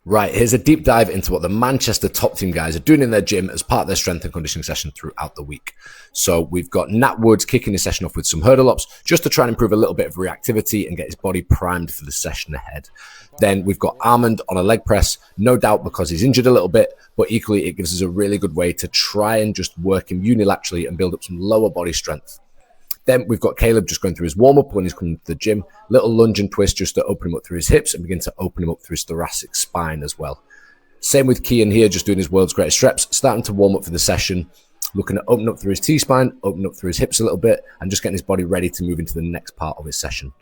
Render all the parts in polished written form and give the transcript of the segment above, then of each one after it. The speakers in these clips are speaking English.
Right, here's a deep dive into what the Manchester top team guys are doing in their gym as part of their strength and conditioning session throughout the week. So we've got Nat Woods kicking his session off with some hurdle ups just to try and improve a little bit of reactivity and get his body primed for the session ahead. Then we've got Armand on a leg press, no doubt because he's injured a little bit, but equally it gives us a really good way to try and just work him unilaterally and build up some lower body strength. Then we've got Caleb just going through his warm-up when he's coming to the gym. Little lunge and twist just to open him up through his hips and begin to open him up through his thoracic spine as well. Same with Kian here, just doing his world's greatest reps, starting to warm up for the session, looking at opening up through his T-spine, opening up through his hips a little bit, and just getting his body ready to move into the next part of his session.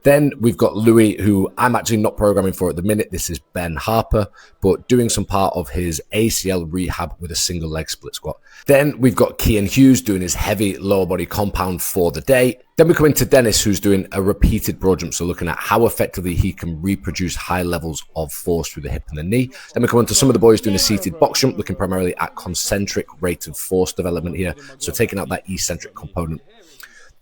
Then we've got Louis, who I'm actually not programming for at the minute. This is Ben Harper, but doing some part of his ACL rehab with a single leg split squat. Then we've got Kian Hughes doing his heavy lower body compound for the day. Then we come into Dennis, who's doing a repeated broad jump, so looking at how effectively he can reproduce high levels of force through the hip and the knee. Then we come on to some of the boys doing a seated box jump, looking primarily at concentric rate of force development here, so taking out that eccentric component.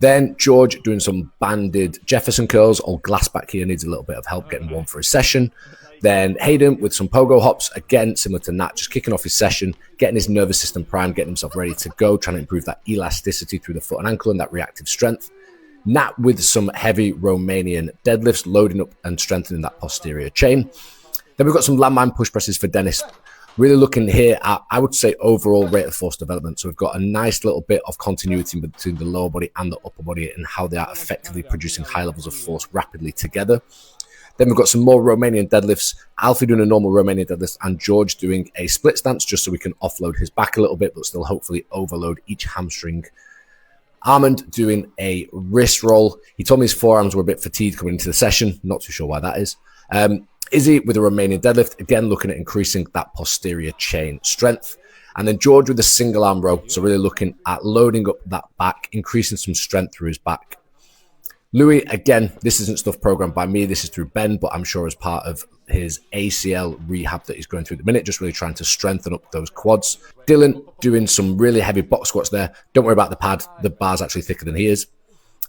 Then George doing some banded Jefferson curls, or glass back here, needs a little bit of help getting warm for his session. Then Hayden with some pogo hops, again, similar to Nat, just kicking off his session, getting his nervous system primed, getting himself ready to go, trying to improve that elasticity through the foot and ankle and that reactive strength. Nat with some heavy Romanian deadlifts, loading up and strengthening that posterior chain. Then we've got some landmine push presses for Dennis. Really looking here at, I would say, overall rate of force development. So we've got a nice little bit of continuity between the lower body and the upper body and how they are effectively producing high levels of force rapidly together. Then we've got some more Romanian deadlifts, Alfie doing a normal Romanian deadlift and George doing a split stance just so we can offload his back a little bit, but still hopefully overload each hamstring. Armand doing a wrist roll. He told me his forearms were a bit fatigued coming into the session. Not too sure why that is. Izzy with a Romanian deadlift, again looking at increasing that posterior chain strength. And then George with a single arm row, so really looking at loading up that back, increasing some strength through his back. Louis, again, this isn't stuff programmed by me, this is through Ben, but I'm sure as part of his ACL rehab that he's going through at the minute, just really trying to strengthen up those quads. Dylan doing some really heavy box squats there. Don't worry about the pad, the bar's actually thicker than he is.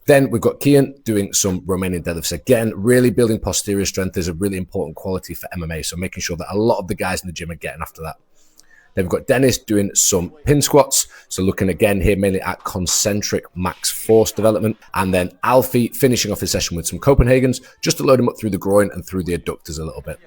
Then we've got Kian doing some Romanian deadlifts. Again, really building posterior strength is a really important quality for MMA. So making sure that a lot of the guys in the gym are getting after that. Then we've got Dennis doing some pin squats. So looking again here mainly at concentric max force development. And then Alfie finishing off his session with some Copenhagen's just to load him up through the groin and through the adductors a little bit.